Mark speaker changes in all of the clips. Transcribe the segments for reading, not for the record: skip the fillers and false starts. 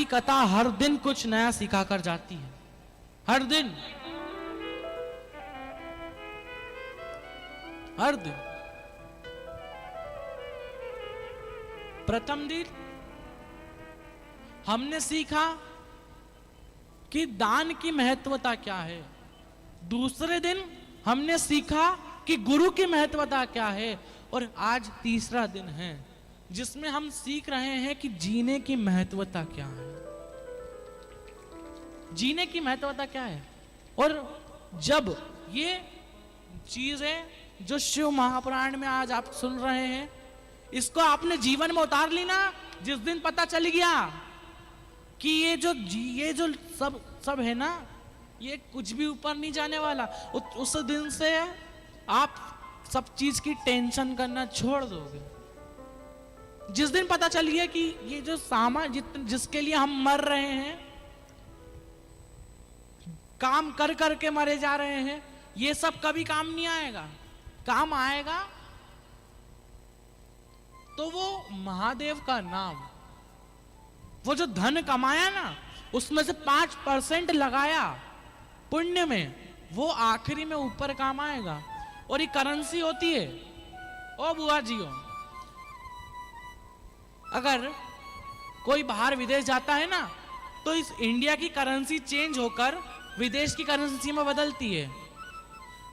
Speaker 1: की कथा हर दिन कुछ नया सिखा कर जाती है, हर दिन हर दिन। प्रथम दिन हमने सीखा कि दान की महत्वता क्या है। दूसरे दिन हमने सीखा कि गुरु की महत्वता क्या है। और आज तीसरा दिन है जिसमें हम सीख रहे हैं कि जीने की महत्वता क्या है, जीने की महत्वता क्या है। और जब ये चीजें जो शिव महापुराण में आज आप सुन रहे हैं, इसको आपने जीवन में उतार ली ना, जिस दिन पता चल गया कि ये जो सब है ना, ये कुछ भी ऊपर नहीं जाने वाला, उस दिन से आप सब चीज की टेंशन करना छोड़ दोगे। जिस दिन पता चल गया कि ये जो सामान जिसके लिए हम मर रहे हैं, काम कर करके मरे जा रहे हैं, ये सब कभी काम नहीं आएगा। काम आएगा तो वो महादेव का नाम, वो जो धन कमाया ना, उसमें से 5% लगाया पुण्य में, वो आखिरी में ऊपर काम आएगा। और ये करेंसी होती है। ओ बुआ जी हो, अगर कोई बाहर विदेश जाता है ना, तो इस इंडिया की करेंसी चेंज होकर विदेश की करेंसी में बदलती है।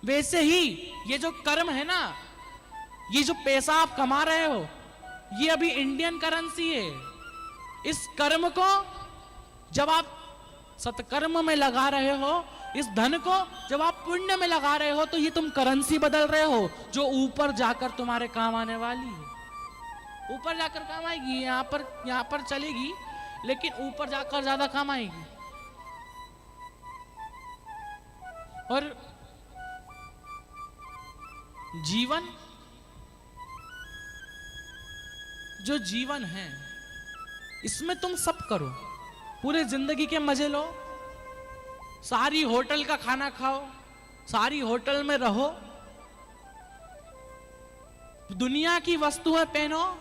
Speaker 1: वैसे ही ये जो कर्म है ना, ये जो पैसा आप कमा रहे हो, ये अभी इंडियन करेंसी है। इस कर्म को जब आप सत्कर्म में लगा रहे हो, इस धन को जब आप पुण्य में लगा रहे हो, तो ये तुम करेंसी बदल रहे हो जो ऊपर जाकर तुम्हारे काम आने वाली है। ऊपर जाकर काम आएगी, यहां पर चलेगी, लेकिन ऊपर जाकर ज्यादा काम आएगी। और जीवन, जो जीवन है, इसमें तुम सब करो, पूरे जिंदगी के मजे लो, सारी होटल का खाना खाओ, सारी होटल में रहो, दुनिया की वस्तुएं पहनो,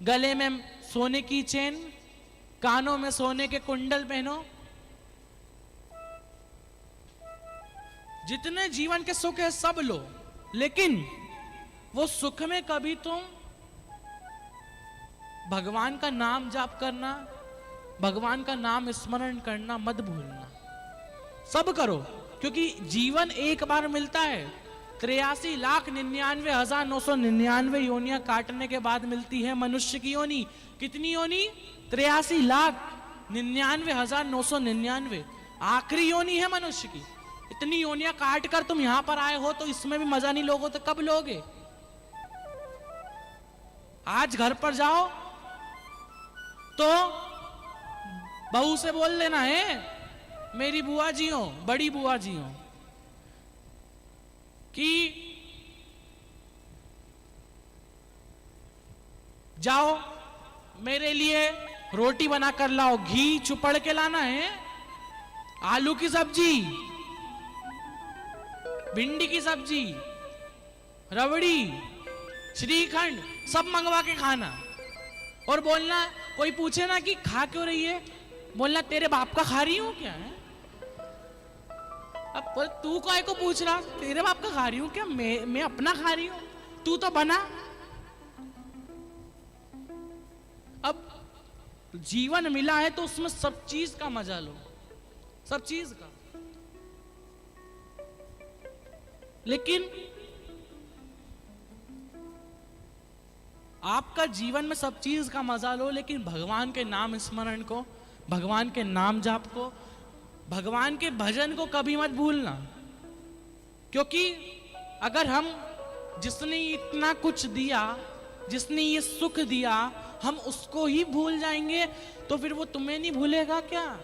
Speaker 1: गले में सोने की चेन, कानों में सोने के कुंडल पहनो। जितने जीवन के सुख है सब लो, लेकिन वो सुख में कभी तुम भगवान का नाम जाप करना, भगवान का नाम स्मरण करना मत भूलना। सब करो, क्योंकि जीवन एक बार मिलता है। 83,99,999 योनियां काटने के बाद मिलती है मनुष्य की योनि। कितनी योनि? 83,99,999 आखिरी योनि है मनुष्य की। इतनी योनियां काट कर तुम यहां पर आए हो, तो इसमें भी मजा नहीं लोगे तो कब लोगे? आज घर पर जाओ तो बहू से बोल लेना है, मेरी बुआ जी हो, बड़ी बुआ जी हो, कि जाओ मेरे लिए रोटी बना कर लाओ, घी चुपड़ के लाना है, आलू की सब्जी, भिंडी की सब्जी, रबड़ी, श्रीखंड, सब मंगवा के खाना। और बोलना, कोई पूछे ना कि खा क्यों रही है, बोलना तेरे बाप का खा रही हूं क्या है। अब तू काय को पूछ रहा, तेरे बाप का खा रही हूं क्या, मैं अपना खा रही हूं, तू तो बना। अब जीवन मिला है तो उसमें सब चीज का मजा लो, सब चीज का। लेकिन आपका जीवन में सब चीज का मजा लो, लेकिन भगवान के नाम स्मरण को, भगवान के नाम जाप को, भगवान के भजन को कभी मत भूलना। क्योंकि अगर हम, जिसने इतना कुछ दिया, जिसने ये सुख दिया, हम उसको ही भूल जाएंगे, तो फिर वो तुम्हें नहीं भूलेगा क्या?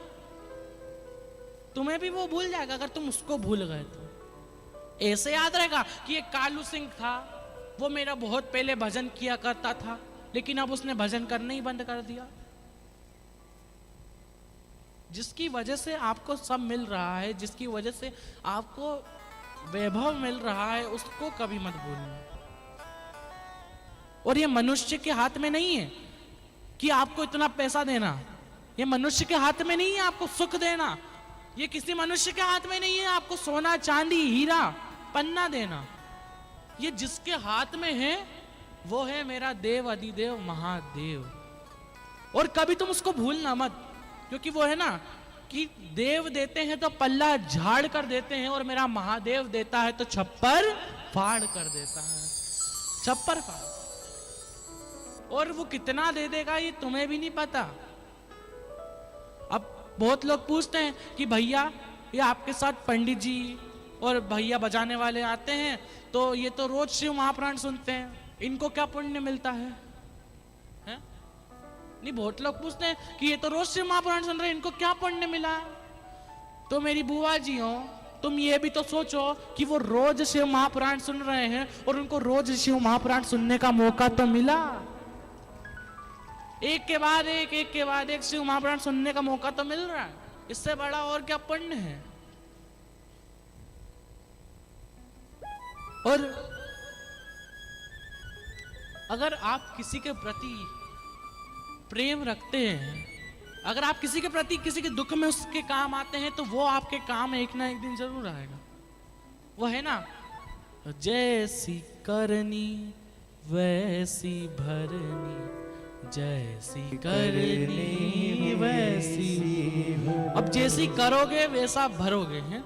Speaker 1: तुम्हें भी वो भूल जाएगा अगर तुम उसको भूल गए तो। ऐसे याद रहेगा कि एक कालू सिंह था, वो मेरा बहुत पहले भजन किया करता था, लेकिन अब उसने भजन करना ही बंद कर दिया। जिसकी वजह से आपको सब मिल रहा है, जिसकी वजह से आपको वैभव मिल रहा है, उसको कभी मत भूलना। और ये मनुष्य के हाथ में नहीं है, कि आपको इतना पैसा देना, ये मनुष्य के हाथ में नहीं है आपको सुख देना। ये किसी मनुष्य के हाथ में नहीं है आपको सोना चांदी हीरा पन्ना देना। ये जिसके हाथ में है वो है मेरा देव अधिदेव महादेव। और कभी तुम उसको भूलना मत, क्योंकि वो है ना कि देव देते हैं तो पल्ला झाड़ कर देते हैं, और मेरा महादेव देता है तो छप्पर फाड़ कर देता है, छप्पर फाड़। और वो कितना दे देगा ये तुम्हें भी नहीं पता। अब बहुत लोग पूछते हैं कि भैया ये आपके साथ पंडित जी और भैया बजाने वाले आते हैं, तो ये तो रोज शिव महापुराण सुनते हैं, इनको क्या पुण्य मिलता है? नहीं, बहुत लोग पूछते हैं कि ये तो रोज शिव महापुराण सुन रहे हैं, इनको क्या पुण्य मिला? तो मेरी बुआ जी हो, तुम ये भी तो सोचो कि वो रोज शिव महापुराण सुन रहे हैं और उनको रोज शिव महापुराण सुनने का मौका तो मिला। एक के बाद एक शिव महापुराण सुनने का मौका तो मिल रहा है। इससे बड़ा और क्या पुण्य है? और अगर आप किसी के प्रति प्रेम रखते हैं, अगर आप किसी के प्रति किसी के दुख में उसके काम आते हैं, तो वो आपके काम एक ना एक दिन जरूर आएगा। वो है ना, जैसी करनी वैसी भरनी, जैसी करनी वैसी। अब जैसी करोगे वैसा भरोगे हैं।